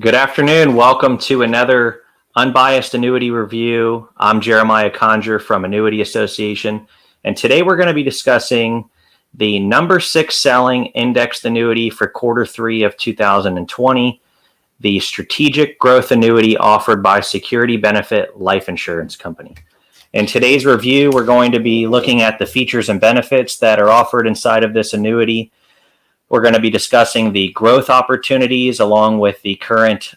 Good afternoon. Welcome to another Unbiased Annuity Review. I'm Jeremiah Conger from Annuity Association, and today we're going to be discussing the number 6 selling indexed annuity for Q3 of 2020, the Strategic Growth Annuity offered by Security Benefit Life Insurance Company. In today's review, we're going to be looking at the features and benefits that are offered inside of this annuity. We're going to be discussing the growth opportunities along with the current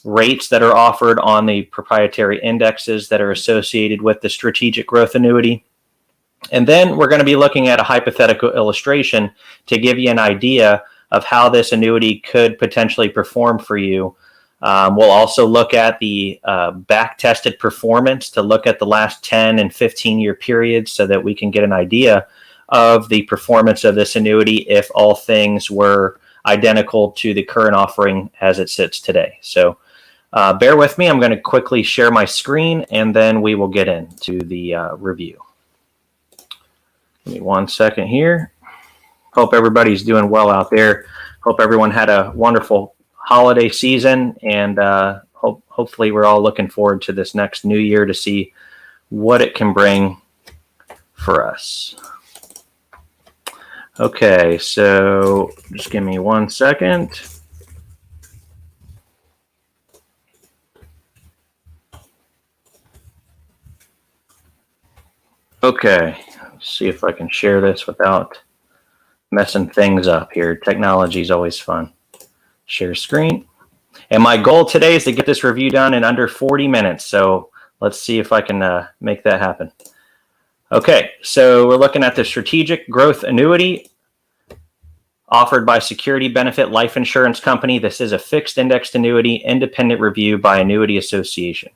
rates that are offered on the proprietary indexes that are associated with the Strategic Growth Annuity. And then we're going to be looking at a hypothetical illustration to give you an idea of how this annuity could potentially perform for you. We'll also look at the back-tested performance to look at the last 10 and 15-year periods so that we can get an idea of the performance of this annuity if all things were identical to the current offering as it sits today. So bear with me. I'm going to quickly share my screen and then we will get into the review. Give me 1 second here. Hope everybody's doing well out there. Hope everyone had a wonderful holiday season, and hopefully we're all looking forward to this next new year to see what it can bring for us. Okay, so just give me 1 second. Okay, let's see if I can share this without messing things up here. Technology is always fun. Share screen. And my goal today is to get this review done in under 40 minutes. So let's see if I can make that happen. Okay, so we're looking at the Strategic Growth Annuity offered by Security Benefit Life Insurance Company. This is a fixed indexed annuity, independent review by Annuity Association.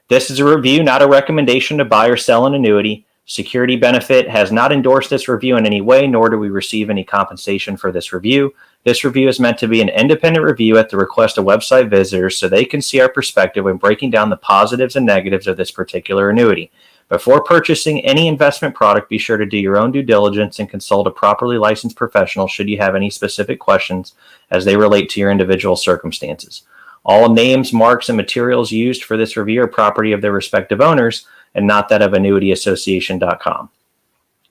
This is a review, not a recommendation to buy or sell an annuity. Security Benefit has not endorsed this review in any way, nor do we receive any compensation for this review. This review is meant to be an independent review at the request of website visitors so they can see our perspective when breaking down the positives and negatives of this particular annuity. Before purchasing any investment product, be sure to do your own due diligence and consult a properly licensed professional should you have any specific questions as they relate to your individual circumstances. All names, marks, and materials used for this review are property of their respective owners and not that of AnnuityAssociation.com.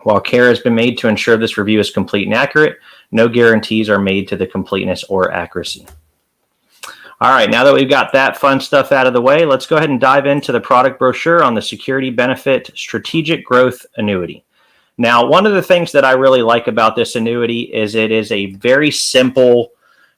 While care has been made to ensure this review is complete and accurate, no guarantees are made to the completeness or accuracy. All right, now that we've got that fun stuff out of the way, let's go ahead and dive into the product brochure on the Security Benefit Strategic Growth Annuity. Now, one of the things that I really like about this annuity is it is a very simple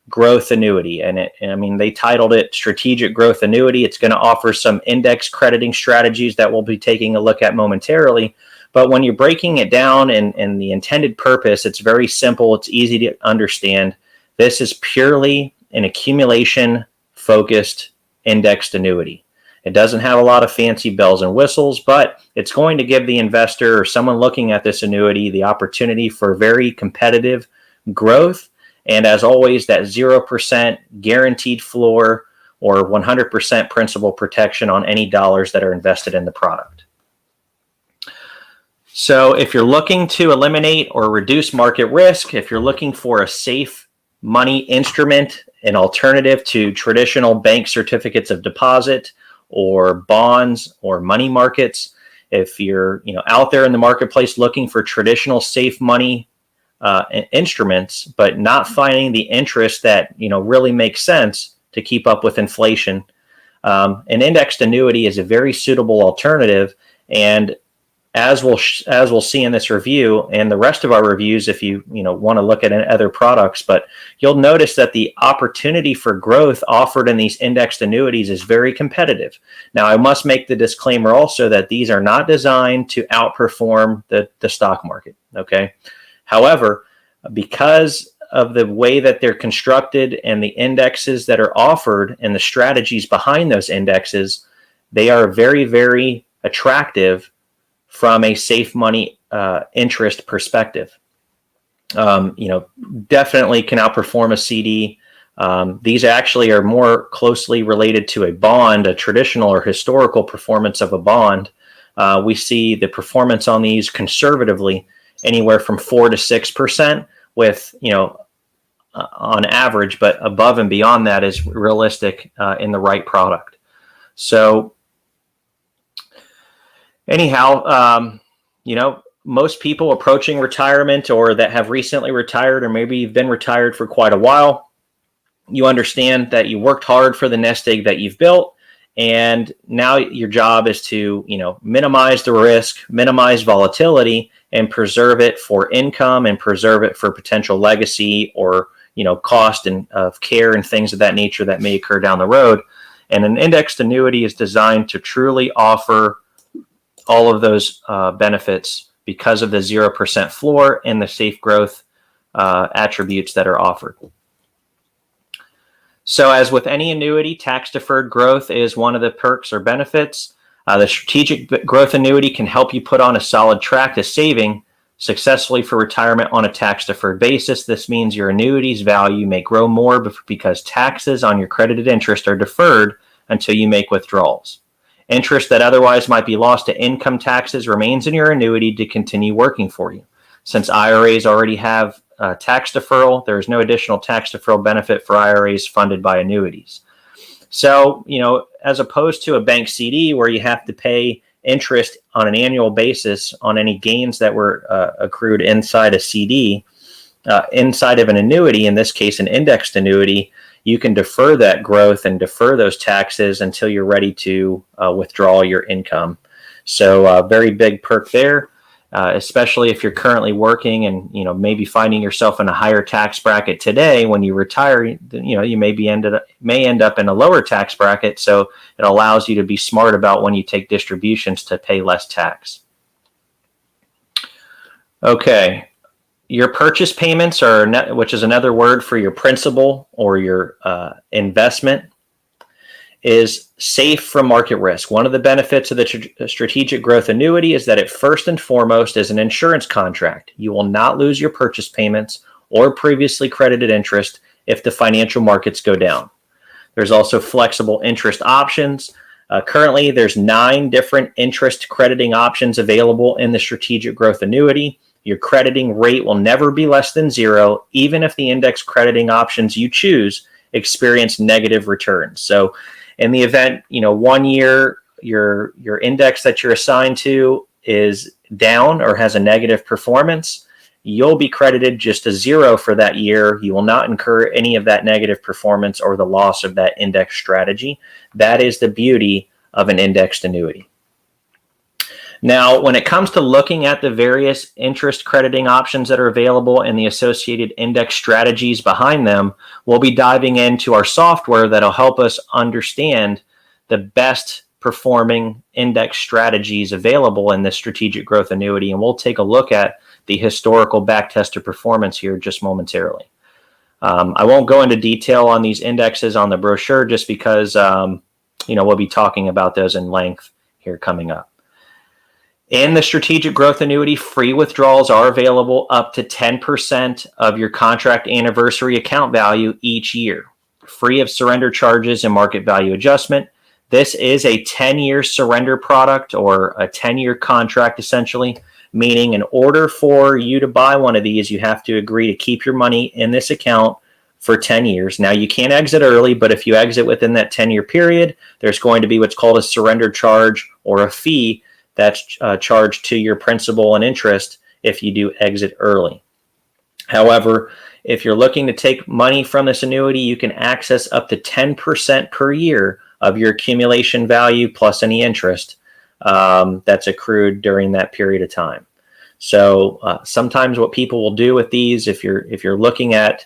growth annuity. And they titled it Strategic Growth Annuity. It's going to offer some index crediting strategies that we'll be taking a look at momentarily. But when you're breaking it down and the intended purpose, it's very simple. It's easy to understand. This is purely an accumulation-focused indexed annuity. It doesn't have a lot of fancy bells and whistles, but it's going to give the investor or someone looking at this annuity the opportunity for very competitive growth. And as always, that 0% guaranteed floor or 100% principal protection on any dollars that are invested in the product. So if you're looking to eliminate or reduce market risk, if you're looking for a safe money instrument, an alternative to traditional bank certificates of deposit or bonds or money markets, if you're out there in the marketplace looking for traditional safe money instruments, but not finding the interest that really makes sense to keep up with inflation, an indexed annuity is a very suitable alternative. And as we'll see in this review and the rest of our reviews, if you want to look at other products, but you'll notice that the opportunity for growth offered in these indexed annuities is very competitive. Now, I must make the disclaimer also that these are not designed to outperform the stock market. Okay. However, because of the way that they're constructed and the indexes that are offered and the strategies behind those indexes, they are very, very attractive from a safe money interest perspective. Definitely can outperform a CD. These actually are more closely related to a bond, a traditional or historical performance of a bond. We see the performance on these conservatively anywhere from 4 to 6%, with on average, but above and beyond that is realistic in the right product. So anyhow, most people approaching retirement or that have recently retired, or maybe you've been retired for quite a while, you understand that you worked hard for the nest egg that you've built. And now your job is to, minimize the risk, minimize volatility, and preserve it for income and preserve it for potential legacy or, cost and of care and things of that nature that may occur down the road. And an indexed annuity is designed to truly offer all of those benefits because of the 0% floor and the safe growth attributes that are offered. So as with any annuity, tax-deferred growth is one of the perks or benefits. The Strategic Growth Annuity can help you put on a solid track to saving successfully for retirement on a tax-deferred basis. This means your annuity's value may grow more because taxes on your credited interest are deferred until you make withdrawals. Interest that otherwise might be lost to income taxes remains in your annuity to continue working for you. Since IRAs already have tax deferral, there is no additional tax deferral benefit for IRAs funded by annuities. So, as opposed to a bank CD where you have to pay interest on an annual basis on any gains that were accrued inside a CD, inside of an annuity, in this case an indexed annuity, you can defer that growth and defer those taxes until you're ready to withdraw your income. So very big perk there, especially if you're currently working and maybe finding yourself in a higher tax bracket today. When you retire, you may end up in a lower tax bracket. So it allows you to be smart about when you take distributions to pay less tax. Okay. Your purchase payments which is another word for your principal or your investment, is safe from market risk. One of the benefits of the Strategic Growth Annuity is that it first and foremost is an insurance contract. You will not lose your purchase payments or previously credited interest if the financial markets go down. There's also flexible interest options. Currently, there's 9 different interest crediting options available in the Strategic Growth Annuity. Your crediting rate will never be less than 0, even if the index crediting options you choose experience negative returns. So in the event, 1 year your index that you're assigned to is down or has a negative performance, you'll be credited just a 0 for that year. You will not incur any of that negative performance or the loss of that index strategy. That is the beauty of an indexed annuity. Now, when it comes to looking at the various interest crediting options that are available and the associated index strategies behind them, we'll be diving into our software that'll help us understand the best performing index strategies available in this Strategic Growth Annuity. And we'll take a look at the historical backtested performance here just momentarily. I won't go into detail on these indexes on the brochure just because, we'll be talking about those in length here coming up. In the Strategic Growth Annuity, free withdrawals are available up to 10% of your contract anniversary account value each year, free of surrender charges and market value adjustment. This is a 10-year surrender product or a 10-year contract, essentially, meaning in order for you to buy one of these, you have to agree to keep your money in this account for 10 years. Now, you can't exit early, but if you exit within that 10-year period, there's going to be what's called a surrender charge or a fee that's charged to your principal and interest if you do exit early. However, if you're looking to take money from this annuity, you can access up to 10% per year of your accumulation value plus any interest that's accrued during that period of time. So sometimes what people will do with these, if you're looking at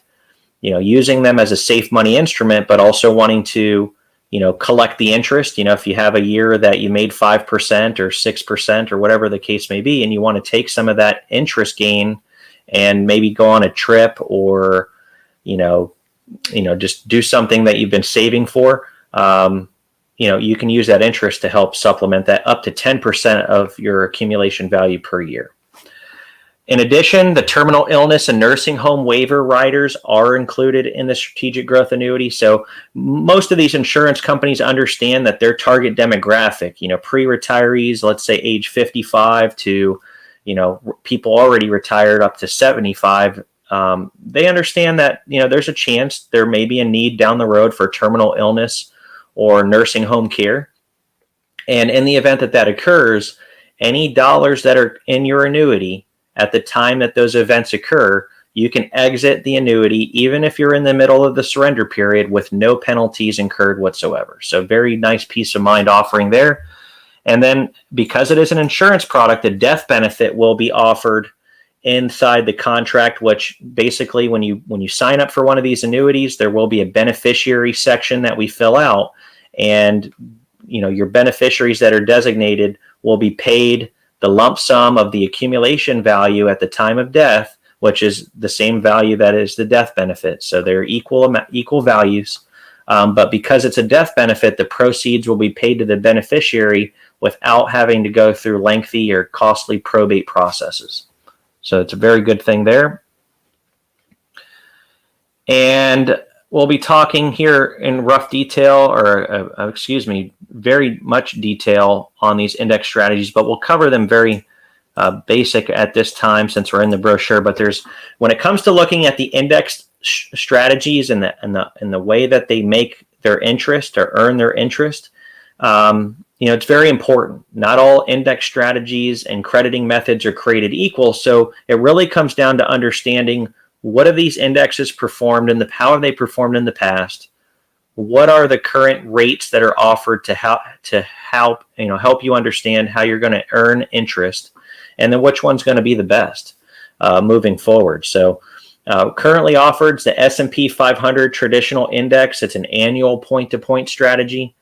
using them as a safe money instrument, but also wanting to collect the interest, if you have a year that you made 5% or 6% or whatever the case may be, and you want to take some of that interest gain and maybe go on a trip or, just do something that you've been saving for, you can use that interest to help supplement that up to 10% of your accumulation value per year. In addition, the terminal illness and nursing home waiver riders are included in the Strategic Growth Annuity. So most of these insurance companies understand that their target demographic, pre-retirees, let's say age 55 to, people already retired up to 75, they understand that, there's a chance there may be a need down the road for terminal illness or nursing home care. And in the event that that occurs, any dollars that are in your annuity at the time that those events occur, you can exit the annuity even if you're in the middle of the surrender period with no penalties incurred whatsoever. So very nice peace of mind offering there. And then because it is an insurance product, the death benefit will be offered inside the contract, which basically when you sign up for one of these annuities, there will be a beneficiary section that we fill out, and your beneficiaries that are designated will be paid the lump sum of the accumulation value at the time of death, which is the same value that is the death benefit. So they're equal values. But because it's a death benefit, the proceeds will be paid to the beneficiary without having to go through lengthy or costly probate processes. So it's a very good thing there. And we'll be talking here in rough detail, very much detail on these index strategies, but we'll cover them very basic at this time since we're in the brochure. But when it comes to looking at the index strategies and the way that they make their interest or earn their interest, it's very important. Not all index strategies and crediting methods are created equal. So it really comes down to understanding what have these indexes performed how have they performed in the past? What are the current rates that are offered to help you understand how you're going to earn interest, and then which one's going to be the best moving forward. So currently offered is the S&P 500 traditional index. It's an annual point-to-point strategy.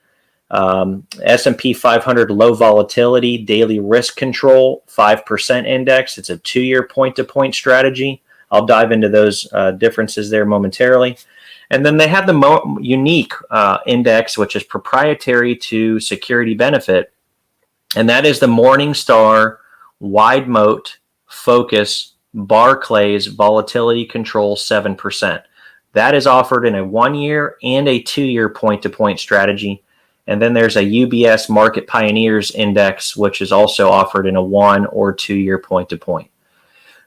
S&P 500 low volatility daily risk control 5% index. It's a 2-year point-to-point strategy. I'll dive into those differences there momentarily. And then they have the unique index, which is proprietary to Security Benefit, and that is the Morningstar Wide Moat Focus Barclays Volatility Control 7%. That is offered in a 1-year and a 2-year point-to-point strategy. And then there's a UBS Market Pioneers Index, which is also offered in a 1 or 2-year point-to-point.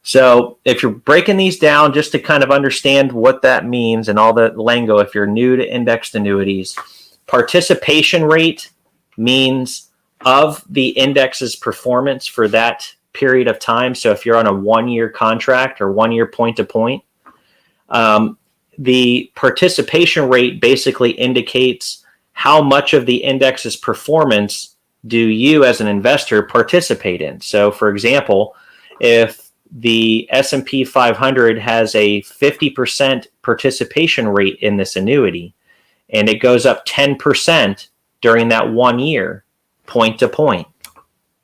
So if you're breaking these down just to kind of understand what that means and all the lingo, if you're new to indexed annuities, participation rate means of the index's performance for that period of time. So if you're on a 1-year contract or 1-year point-to-point, the participation rate basically indicates how much of the index's performance do you as an investor participate in. So for example, if the S&P 500 has a 50% participation rate in this annuity, and it goes up 10% during that 1 year, point to point.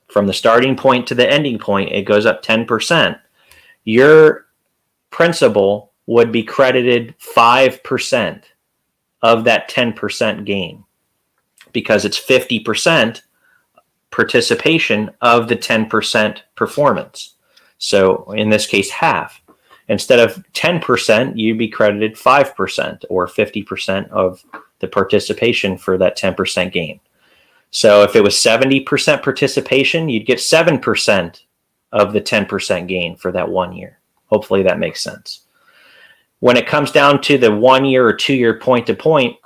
From the starting point to the ending point, it goes up 10%. Your principal would be credited 5% of that 10% gain because it's 50% participation of the 10% performance. So in this case, half. Instead of 10%, you'd be credited 5% or 50% of the participation for that 10% gain. So if it was 70% participation, you'd get 7% of the 10% gain for that 1 year. Hopefully that makes sense. When it comes down to the 1 year or 2 year point to point,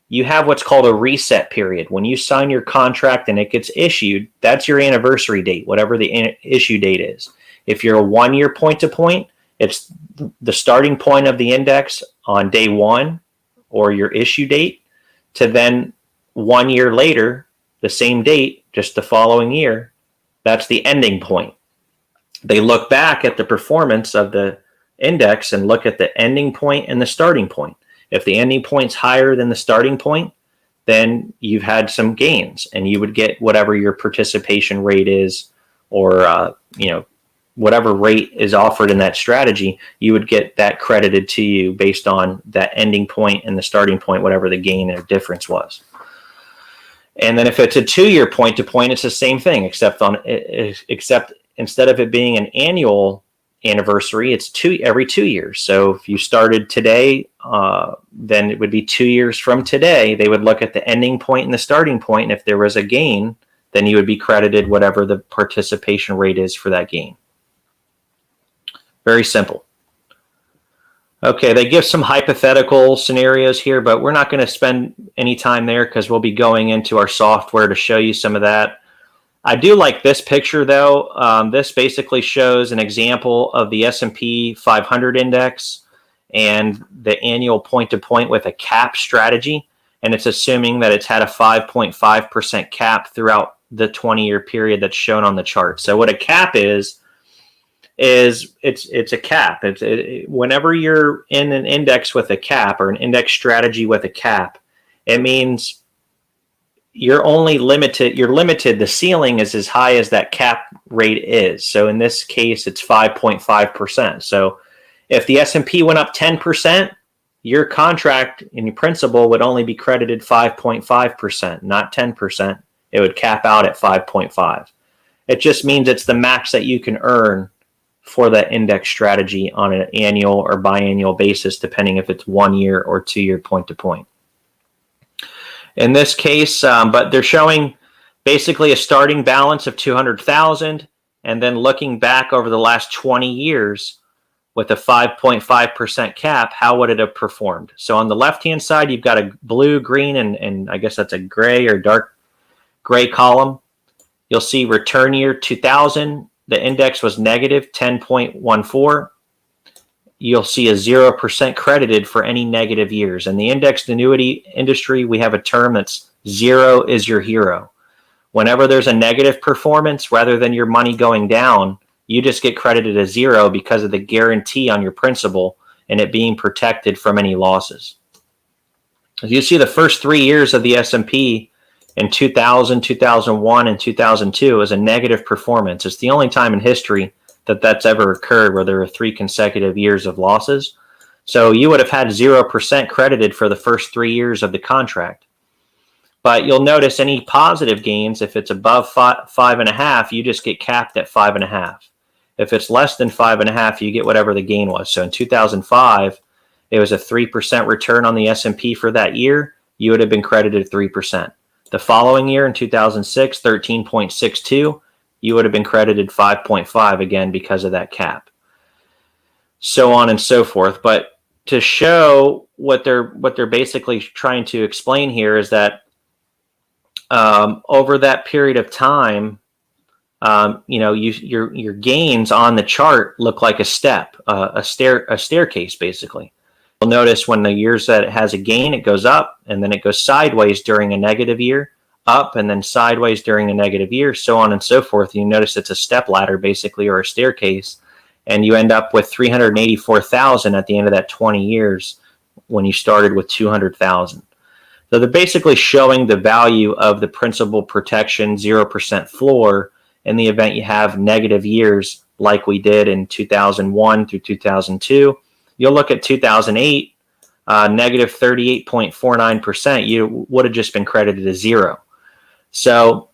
you have what's called a reset period. When you sign your contract and it gets issued, that's your anniversary date, whatever the issue date is. If you're a 1 year point to point, it's the starting point of the index on day one or your issue date to then 1 year later, the same date, just the following year, that's the ending point. They look back at the performance of the index and look at the ending point and the starting point. If the ending point's higher than the starting point, then you've had some gains and you would get whatever your participation rate is, or whatever rate is offered in that strategy, you would get that credited to you based on that ending point and the starting point, whatever the gain or difference was. And then if it's a 2 year point to point, it's the same thing, except instead of it being an annual anniversary, it's every 2 years. So if you started today, then it would be 2 years from today. They would look at the ending point and the starting point, and if there was a gain, then you would be credited whatever the participation rate is for that gain. Very simple. Okay, they give some hypothetical scenarios here, but we're not going to spend any time there because we'll be going into our software to show you some of that. I do like this picture though. This basically shows an example of the S&P 500 index and the annual point-to-point with a cap strategy. And it's assuming that it's had a 5.5% cap throughout the 20-year period that's shown on the chart. So what a cap is it's a cap. Whenever you're in an index with a cap or an index strategy with a cap, it means you're limited. The ceiling is as high as that cap rate is. So in this case, it's 5.5%. So if the S&P went up 10%, your contract in your principal would only be credited 5.5%, not 10%. It would cap out at 5.5. It just means it's the max that you can earn for that index strategy on an annual or biannual basis, depending if it's 1 year or 2 year point to point. In this case, but they're showing basically a starting balance of 200,000, and then looking back over the last 20 years with a 5.5% cap, how would it have performed? So on the left-hand side, you've got a blue, green, and I guess that's a gray or dark gray column. You'll see return year 2000. The index was negative 10.14. You'll see a 0% credited for any negative years. In the indexed annuity industry, we have a term that's zero is your hero. Whenever there's a negative performance, rather than your money going down, you just get credited a zero because of the guarantee on your principal and it being protected from any losses. As you see, the first 3 years of the S&P in 2000, 2001, and 2002 is a negative performance. It's the only time in history that that's ever occurred where there were 3 consecutive years of losses. So you would have had 0% credited for the first 3 years of the contract. But you'll notice any positive gains, if it's above 5.5, you just get capped at 5.5. If it's less than 5.5, you get whatever the gain was. So in 2005, it was a 3% return on the S&P for that year. You would have been credited 3%. The following year in 2006, 13.62, you would have been credited 5.5 again because of that cap. So on and so forth. But to show what they're basically trying to explain here is that over that period of time, your gains on the chart look like a step, a staircase basically. You'll notice when the years that it has a gain, it goes up, and then it goes sideways during a negative year, up, and then sideways during a negative year, so on and so forth. You notice it's a step ladder, basically, or a staircase, and you end up with 384,000 at the end of that 20 years when you started with 200,000. So they're basically showing the value of the principal protection 0% floor in the event you have negative years like we did in 2001 through 2002. You'll look at 2008, negative 38.49%. You would have just been credited a zero. So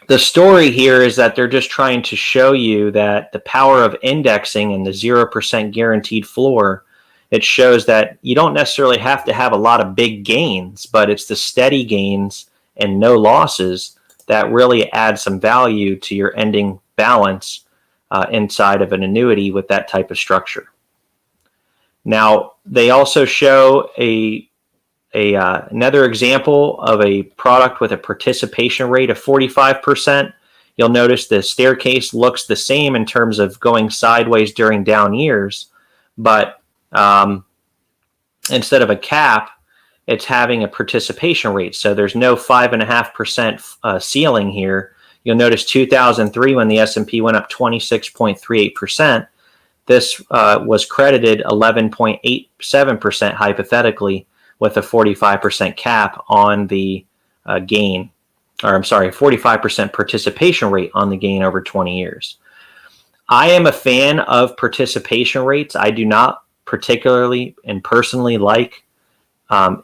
the story here is that they're just trying to show you that the power of indexing and the 0% guaranteed floor, it shows that you don't necessarily have to have a lot of big gains, but it's the steady gains and no losses that really add some value to your ending balance inside of an annuity with that type of structure. Now, they also show another example of a product with a participation rate of 45%. You'll notice the staircase looks the same in terms of going sideways during down years, but instead of a cap, it's having a participation rate. So there's no 5.5% ceiling here. You'll notice 2003 when the S&P went up 26.38%. This was credited 11.87% hypothetically with a 45% cap on the gain, or I'm sorry, 45% participation rate on the gain over 20 years. I am a fan of participation rates. I do not particularly and personally like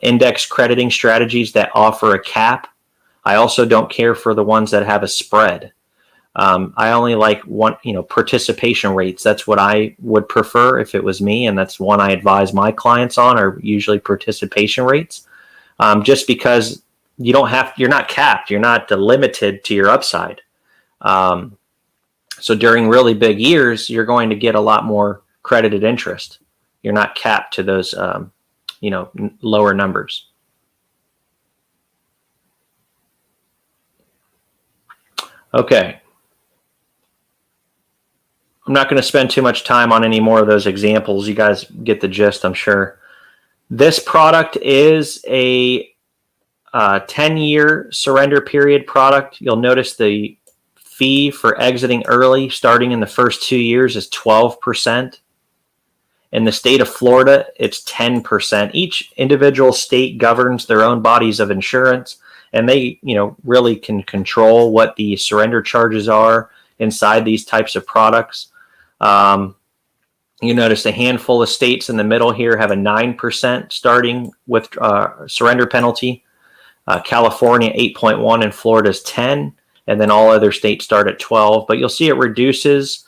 index crediting strategies that offer a cap. I also don't care for the ones that have a spread. I only like participation rates. That's what I would prefer if it was me, and that's one I advise my clients on, are usually participation rates. Just because you're not capped, you're not limited to your upside. So during really big years, you're going to get a lot more credited interest. you're not capped to those lower numbers. Okay. I'm not going to spend too much time on any more of those examples. You guys get the gist, I'm sure. This product is a 10-year surrender period product. You'll notice the fee for exiting early starting in the first 2 years is 12%. In the state of Florida, it's 10%. Each individual state governs their own bodies of insurance, and they, really can control what the surrender charges are inside these types of products. You notice a handful of states in the middle here have a 9% starting with surrender penalty. California 8.1 and Florida's 10, and then all other states start at 12. But you'll see it reduces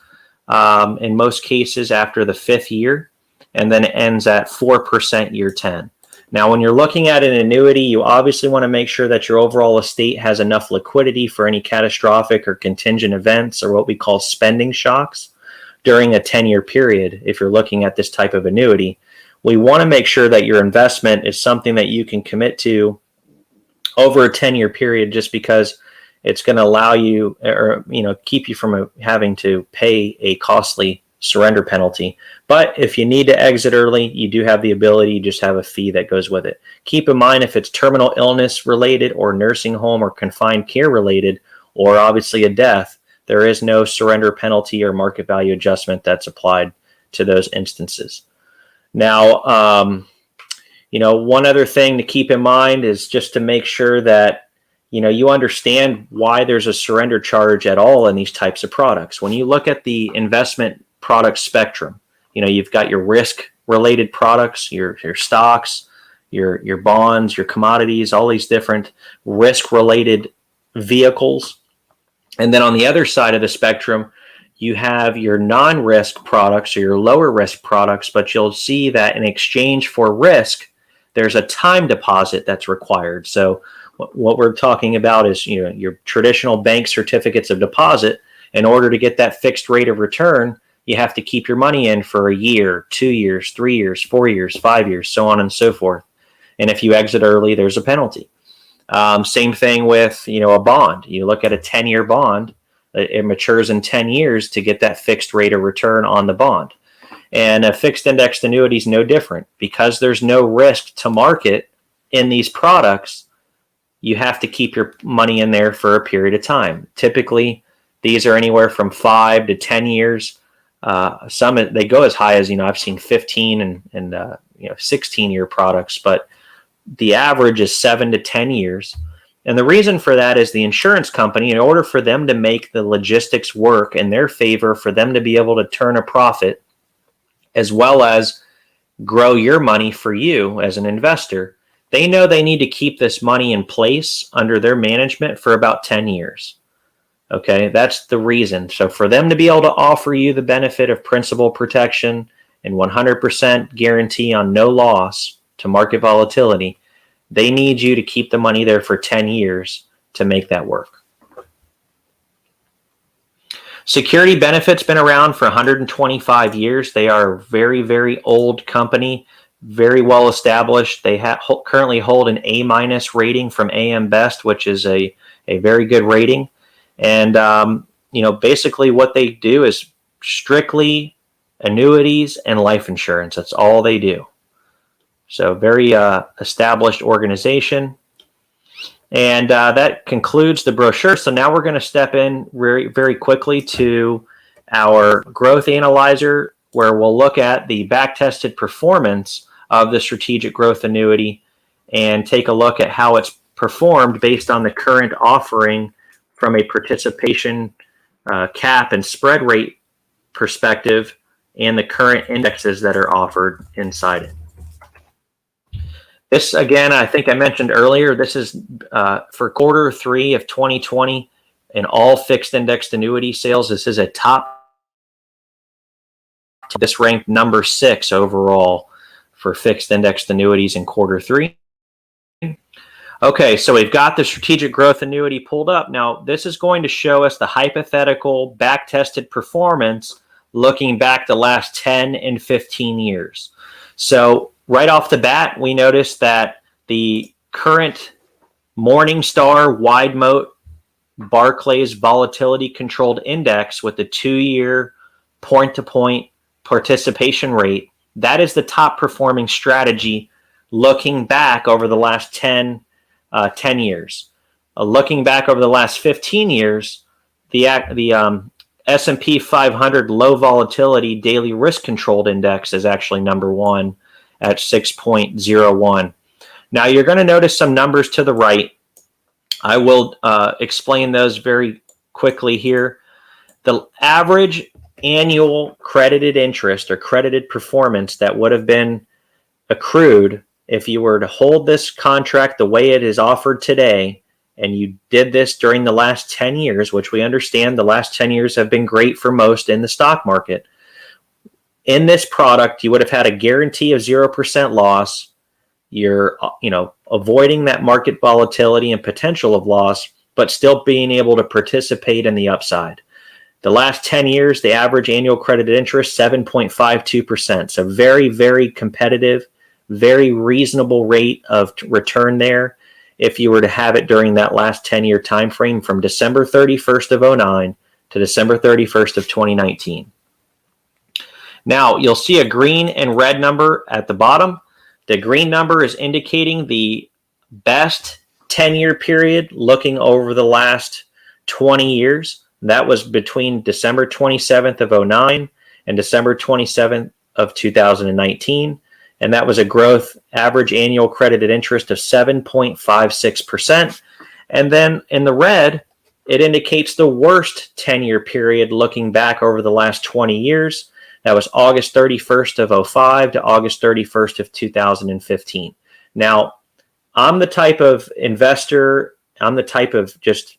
in most cases after the 5th year, and then it ends at 4% year 10. Now, when you're looking at an annuity, you obviously want to make sure that your overall estate has enough liquidity for any catastrophic or contingent events, or what we call spending shocks, during a 10-year period. If you're looking at this type of annuity, we want to make sure that your investment is something that you can commit to over a 10-year period, just because it's going to allow you, or keep you from having to pay a costly surrender penalty. But if you need to exit early, you do have the ability. You just have a fee that goes with it. Keep in mind, if it's terminal illness related or nursing home or confined care related, or obviously a death, there is no surrender penalty or market value adjustment that's applied to those instances. Now, one other thing to keep in mind is just to make sure that you understand why there's a surrender charge at all in these types of products. When you look at the investment product spectrum, you've got your risk-related products, your stocks, your bonds, your commodities, all these different risk-related vehicles. And then on the other side of the spectrum, you have your non-risk products or your lower risk products, but you'll see that in exchange for risk, there's a time deposit that's required. So what we're talking about is your traditional bank certificates of deposit. In order to get that fixed rate of return, you have to keep your money in for a year, 2 years, 3 years, 4 years, 5 years, so on and so forth. And if you exit early, there's a penalty. Same thing with a bond. You look at a 10-year bond, it matures in 10 years to get that fixed rate of return on the bond. And a fixed indexed annuity is no different. Because there's no risk to market in these products, you have to keep your money in there for a period of time. Typically, these are anywhere from 5 to 10 years. Some they go as high as I've seen 15 and 16-year products, but the average is 7 to 10 years. And the reason for that is the insurance company, in order for them to make the logistics work in their favor, for them to be able to turn a profit, as well as grow your money for you as an investor, they know they need to keep this money in place under their management for about 10 years. Okay, that's the reason. So for them to be able to offer you the benefit of principal protection and 100% guarantee on no loss to market volatility, they need you to keep the money there for 10 years to make that work. Security Benefit's been around for 125 years. They are a very, very old company, very well established. They currently hold an A- rating from AM Best, which is a very good rating. And, basically what they do is strictly annuities and life insurance. That's all they do. So very established organization. And that concludes the brochure. So now we're going to step in very, very quickly to our growth analyzer, where we'll look at the back-tested performance of the Strategic Growth Annuity and take a look at how it's performed based on the current offering from a participation cap and spread rate perspective and the current indexes that are offered inside it. This, again, I think I mentioned earlier, this is for quarter 3 of 2020 in all fixed indexed annuity sales. This is a top. This ranked number 6 overall for fixed indexed annuities in quarter 3. Okay, so we've got the Strategic Growth Annuity pulled up. Now, this is going to show us the hypothetical back-tested performance looking back the last 10 and 15 years. So right off the bat, we noticed that the current Morningstar Wide Moat Barclays Volatility Controlled Index with the 2-year point-to-point participation rate, that is the top performing strategy looking back over the last 10 years. Looking back over the last 15 years, the S&P 500 Low Volatility Daily Risk Controlled Index is actually number one at 6.01. Now you're going to notice some numbers to the right. I will explain those very quickly here. The average annual credited interest or credited performance that would have been accrued if you were to hold this contract the way it is offered today, and you did this during the last 10 years, which we understand the last 10 years have been great for most in the stock market. In this product, you would have had a guarantee of 0% loss. You're, avoiding that market volatility and potential of loss, but still being able to participate in the upside. The last 10 years, the average annual credited interest, 7.52%. So very, very competitive, very reasonable rate of return there if you were to have it during that last 10-year time frame from December 31st of 2009 to December 31st of 2019. Now, you'll see a green and red number at the bottom. The green number is indicating the best 10-year period looking over the last 20 years. That was between December 27th of 2009 and December 27th of 2019. And that was a growth average annual credited interest of 7.56%. And then in the red, it indicates the worst 10-year period looking back over the last 20 years. That was August 31st of 2005 to August 31st of 2015. Now, I'm the type of investor, I'm the type of just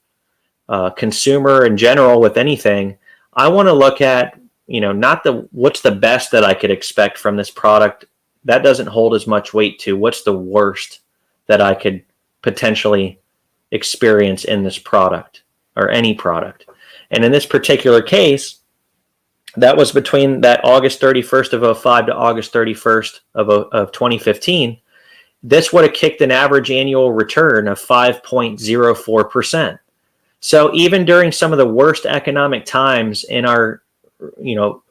consumer in general with anything. I want to look at, not what's the best that I could expect from this product. That doesn't hold as much weight to what's the worst that I could potentially experience in this product or any product. And in this particular case, that was between that August 31st of 2005 to August 31st of 2015. This would have kicked an average annual return of 5.04%. So even during some of the worst economic times in our,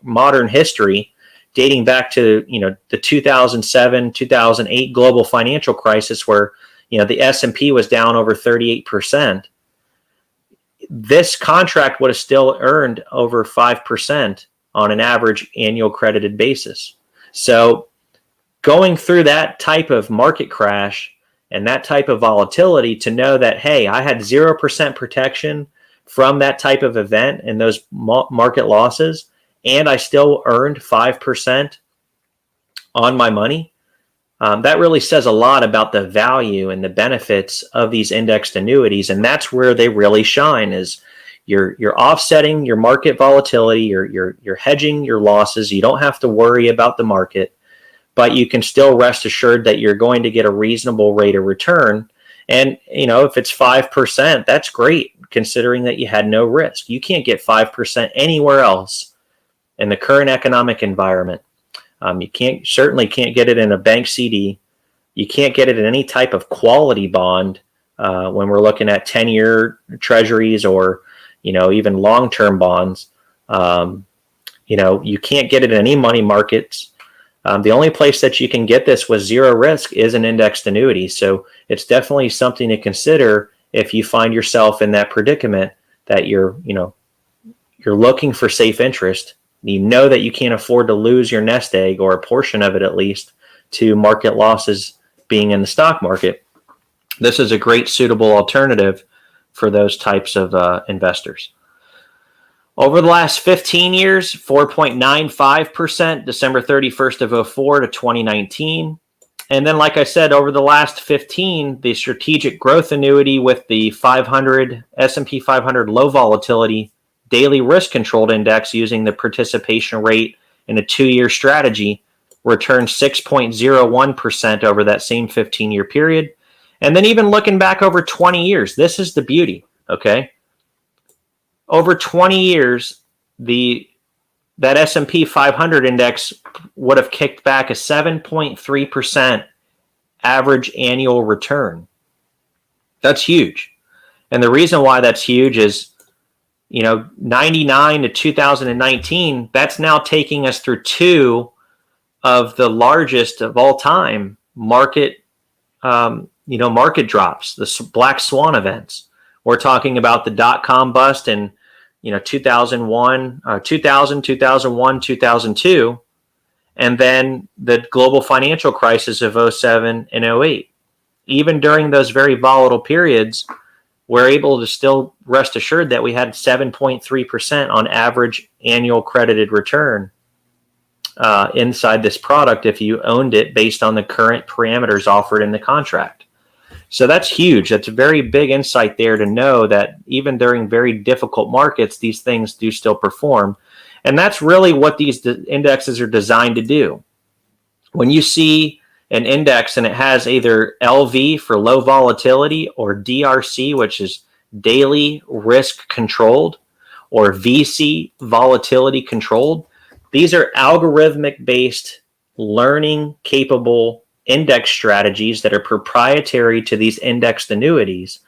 modern history, dating back to, the 2007, 2008 global financial crisis where, the S&P was down over 38%, this contract would have still earned over 5% on an average annual credited basis. So going through that type of market crash and that type of volatility to know that, hey, I had 0% protection from that type of event and those market losses, and I still earned 5% on my money, that really says a lot about the value and the benefits of these indexed annuities. And that's where they really shine, is you're offsetting your market volatility, you're hedging your losses. You don't have to worry about the market, but you can still rest assured that you're going to get a reasonable rate of return. And, if it's 5%, that's great, considering that you had no risk. You can't get 5% anywhere else in the current economic environment. You certainly can't get it in a bank CD. You can't get it in any type of quality bond when we're looking at 10-year treasuries or, even long-term bonds. You can't get it in any money markets. The only place that you can get this with zero risk is an indexed annuity. So it's definitely something to consider if you find yourself in that predicament that you're looking for safe interest. You know that you can't afford to lose your nest egg, or a portion of it at least, to market losses being in the stock market. This is a great suitable alternative for those types of investors. Over the last 15 years, 4.95%, December 31st of 2004 to 2019. And then, like I said, over the last 15, the Strategic Growth Annuity with the S&P 500 Low Volatility Daily Risk Controlled Index using the participation rate in a 2-year strategy returned 6.01% over that same 15-year period. And then even looking back over 20 years, this is the beauty, okay? Over 20 years, the that S&P 500 index would have kicked back a 7.3% average annual return. That's huge. And the reason why that's huge is, 99 to 2019, that's now taking us through two of the largest of all time market drops, the black swan events. We're talking about the dot-com bust in 2001, 2002, and then the global financial crisis of 07 and 08. Even during those very volatile periods, we're able to still rest assured that we had 7.3% on average annual credited return inside this product if you owned it based on the current parameters offered in the contract. So that's huge. That's a very big insight there to know that even during very difficult markets, these things do still perform. And that's really what these indexes are designed to do. When you see an index and it has either LV for low volatility or DRC, which is daily risk controlled, or VC, volatility controlled, these are algorithmic based learning capable index strategies that are proprietary to these indexed annuities.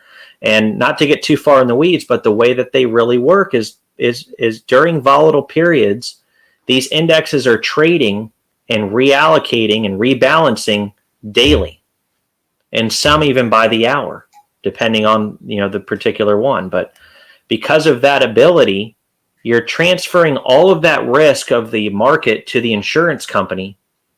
And not to get too far in the weeds, but the way that they really work is during volatile periods, these indexes are trading and reallocating and rebalancing daily, and some even by the hour, depending on the particular one. But because of that ability, you're transferring all of that risk of the market to the insurance company,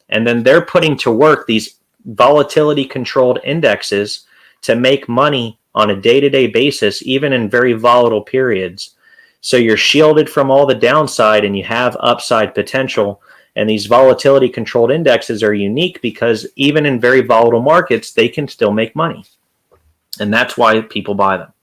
and then they're putting to work these volatility controlled indexes to make money on a day-to-day basis, even in very volatile periods. So you're shielded from all the downside and you have upside potential. And these volatility controlled indexes are unique because even in very volatile markets, they can still make money. And that's why people buy them.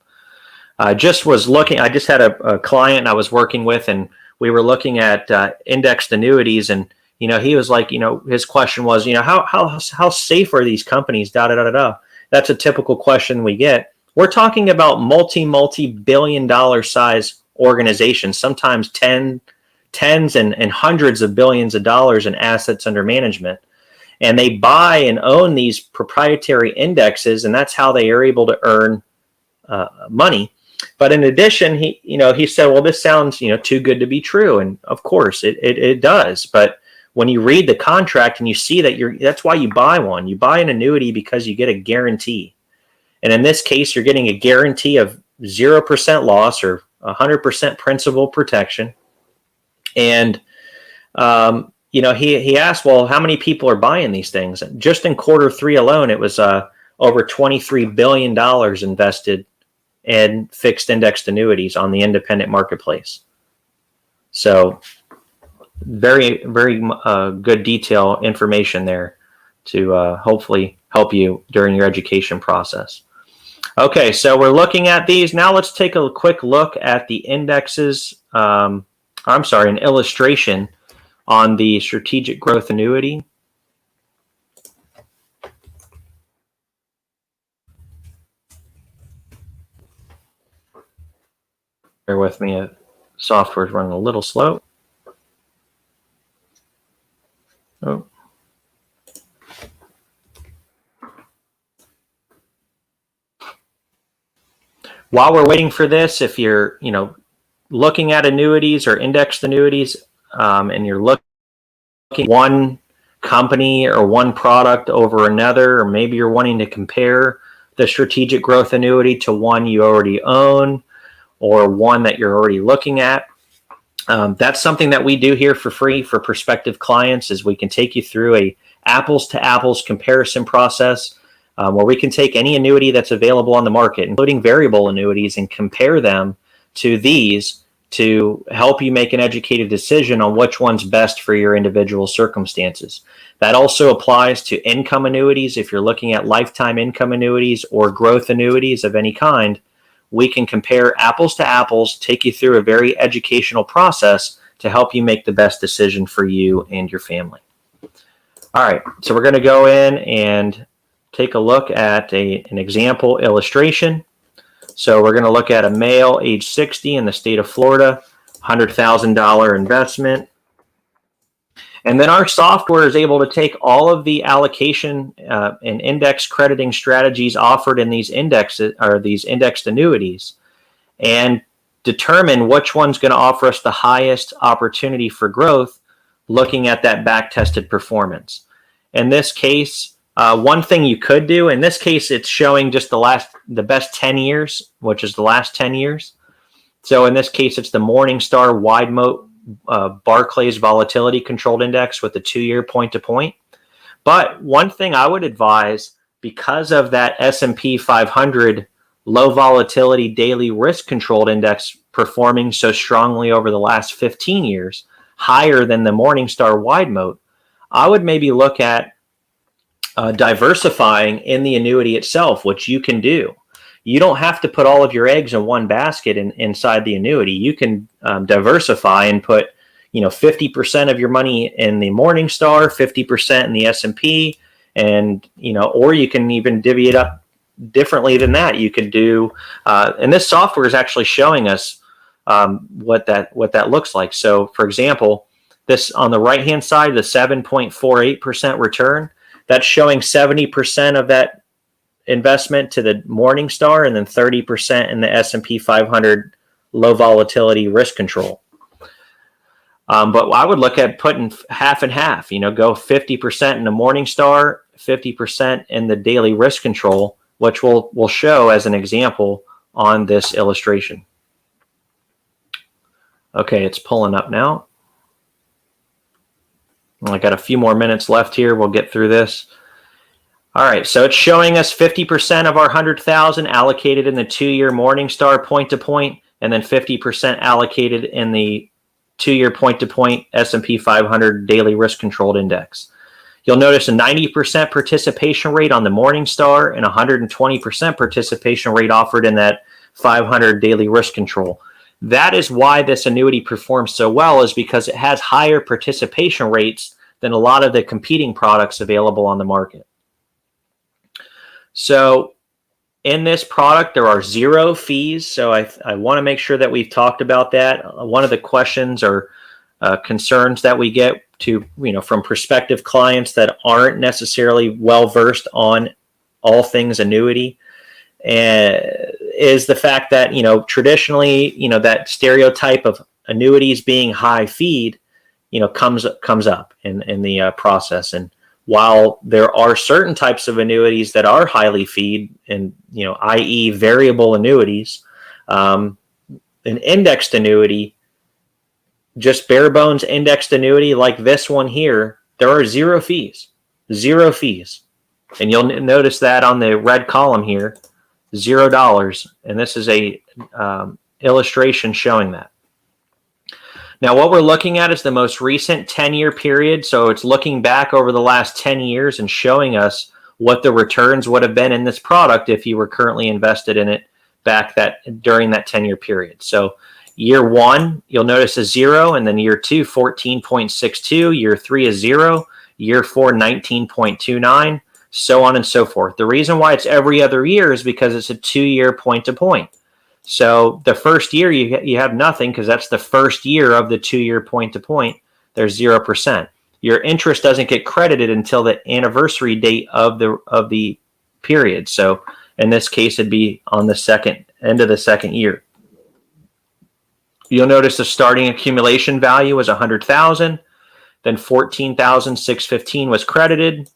I just had a client I was working with, and we were looking at indexed annuities, and he was like, his question was, how safe are these companies? That's a typical question we get. We're talking about multi-billion-dollar size organizations, sometimes tens and hundreds of billions of dollars in assets under management. And they buy and own these proprietary indexes, and that's how they are able to earn money. But in addition, he said, well, this sounds, too good to be true. And of course it does. But when you read the contract and you see that that's why you buy one. You buy an annuity because you get a guarantee. And in this case, you're getting a guarantee of 0% loss or 100% principal protection. And, he asked, well, how many people are buying these things? Just in Q3 alone, it was over $23 billion invested in fixed indexed annuities on the independent marketplace. So very, very good detail information there to hopefully help you during your education process. Okay, so we're looking at these. Now let's take a quick look at the indexes. An illustration on the Strategic Growth Annuity. Bear with me, software's running a little slow. Oh. While we're waiting for this, if you're, looking at annuities or indexed annuities, and you're looking at one company or one product over another, or maybe you're wanting to compare the Strategic Growth Annuity to one you already own or one that you're already looking at, that's something that we do here for free for prospective clients. Is we can take you through a apples to apples comparison process where we can take any annuity that's available on the market, including variable annuities, and compare them to these to help you make an educated decision on which one's best for your individual circumstances. That also applies to income annuities. If you're looking at lifetime income annuities or growth annuities of any kind, we can compare apples to apples, take you through a very educational process to help you make the best decision for you and your family. All right, so we're going to go in and take a look at an example illustration. So we're going to look at a male age 60 in the state of Florida, $100,000 investment. And then our software is able to take all of the allocation and index crediting strategies offered in these indexes or these indexed annuities and determine which one's going to offer us the highest opportunity for growth, looking at that back-tested performance. In this case, one thing you could do, in this case, it's showing just the best 10 years, which is the last 10 years. So in this case, it's the Morningstar Wide Moat Barclays Volatility Controlled Index with the 2-year point-to-point. But one thing I would advise, because of that S&P 500 low volatility daily risk controlled index performing so strongly over the last 15 years, higher than the Morningstar Wide Moat, I would maybe look at diversifying in the annuity itself, which you can do. You don't have to put all of your eggs in one basket inside the annuity. You can diversify and put 50% of your money in the Morningstar, 50% in the S&P, and or you can even divvy it up differently than that. You could do, and this software is actually showing us what that looks like. So, for example, this on the right hand side, the 7.48% return, that's showing 70% of that investment to the Morningstar and then 30% in the S&P 500 low volatility risk control. But I would look at putting half and half, go 50% in the Morningstar, 50% in the daily risk control, which we'll show as an example on this illustration. Okay, it's pulling up now. I got a few more minutes left here. We'll get through this. All right, so it's showing us 50% of our 100,000 allocated in the 2-year Morningstar point-to-point, and then 50% allocated in the 2-year point-to-point S&P 500 daily risk-controlled index. You'll notice a 90% participation rate on the Morningstar and 120% participation rate offered in that 500 daily risk control. That is why this annuity performs so well, is because it has higher participation rates than a lot of the competing products available on the market. So in this product, there are 0 fees. So I want to make sure that we've talked about that. One of the questions or concerns that we get from prospective clients that aren't necessarily well-versed on all things annuity is the fact that, traditionally, that stereotype of annuities being high feed, comes up in the process. And while there are certain types of annuities that are highly feed, and i.e. variable annuities, an indexed annuity, just bare bones indexed annuity like this one here, there are 0 fees. 0 fees. And you'll notice that on the red column here, $0. And this is a illustration showing that. Now, what we're looking at is the most recent 10-year period. So it's looking back over the last 10 years and showing us what the returns would have been in this product if you were currently invested in it during that 10-year period. So year 1, you'll notice a 0, and then year 2, 14.62, year 3 is 0, year 4, 19.29, so on and so forth. The reason why it's every other year is because it's a 2-year point-to-point. So the first year you have nothing, because that's the first year of the 2-year point-to-point. There's 0%. Your interest doesn't get credited until the anniversary date of the period. So in this case, it'd be on the end of the second year. You'll notice the starting accumulation value was 100,000, then 14,615 was credited,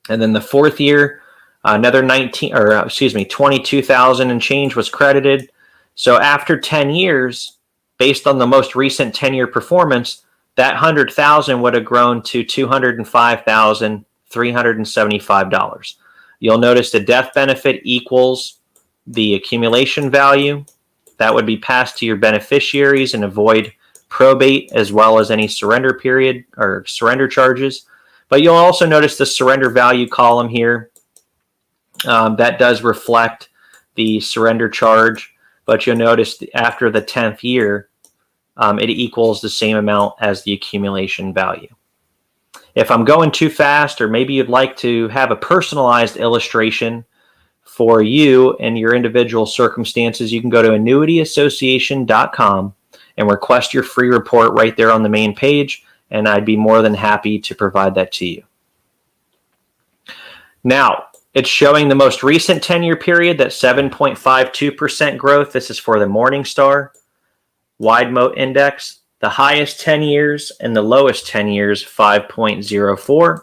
and then the fourth year, another 22,000 and change was credited. So after 10 years, based on the most recent 10-year performance, that 100,000 would have grown to $205,375. You'll notice the death benefit equals the accumulation value. That would be passed to your beneficiaries and avoid probate as well as any surrender period or surrender charges. But you'll also notice the surrender value column here. That does reflect the surrender charge, but you'll notice after the 10th year, it equals the same amount as the accumulation value. If I'm going too fast, or maybe you'd like to have a personalized illustration for you and your individual circumstances, you can go to annuityassociation.com and request your free report right there on the main page, and I'd be more than happy to provide that to you. Now, it's showing the most recent 10-year period, that 7.52% growth. This is for the Morningstar Wide Moat Index. The highest 10 years and the lowest 10 years, 5.04.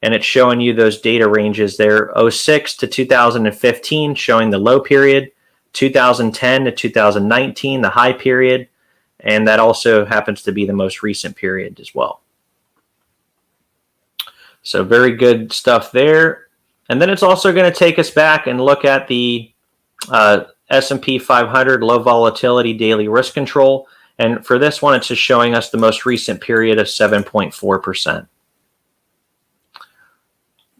And it's showing you those data ranges there, 06 to 2015, showing the low period, 2010 to 2019, the high period, and that also happens to be the most recent period as well. So very good stuff there. And then it's also going to take us back and look at the S&P 500 low volatility daily risk control. And for this one, it's just showing us the most recent period of 7.4%.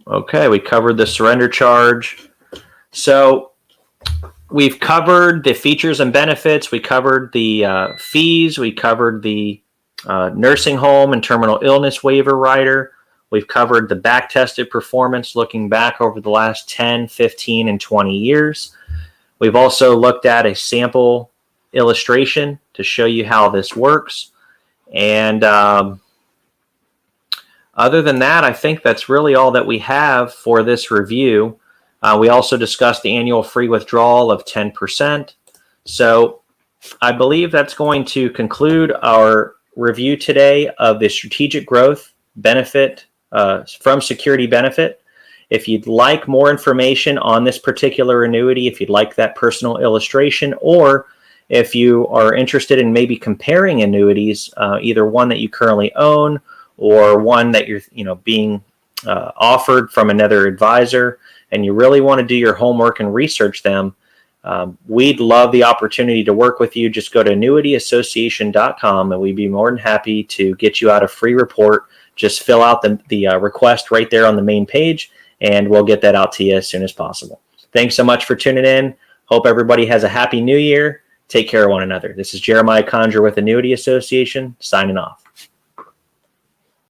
Okay, we covered the surrender charge. So we've covered the features and benefits. We covered the fees. We covered the nursing home and terminal illness waiver rider. We've covered the back-tested performance looking back over the last 10, 15, and 20 years. We've also looked at a sample illustration to show you how this works. And other than that, I think that's really all that we have for this review. We also discussed the annual free withdrawal of 10%. So I believe that's going to conclude our review today of the strategic growth benefit from Security Benefit. If you'd like more information on this particular annuity, if you'd like that personal illustration, or if you are interested in maybe comparing annuities, either one that you currently own or one that you're being offered from another advisor, and you really want to do your homework and research them, we'd love the opportunity to work with you. Just go to annuityassociation.com and we'd be more than happy to get you out a free report. Just fill out the request right there on the main page, and we'll get that out to you as soon as possible. Thanks so much for tuning in. Hope everybody has a happy new year. Take care of one another. This is Jeremiah Conger with Annuity Association, signing off.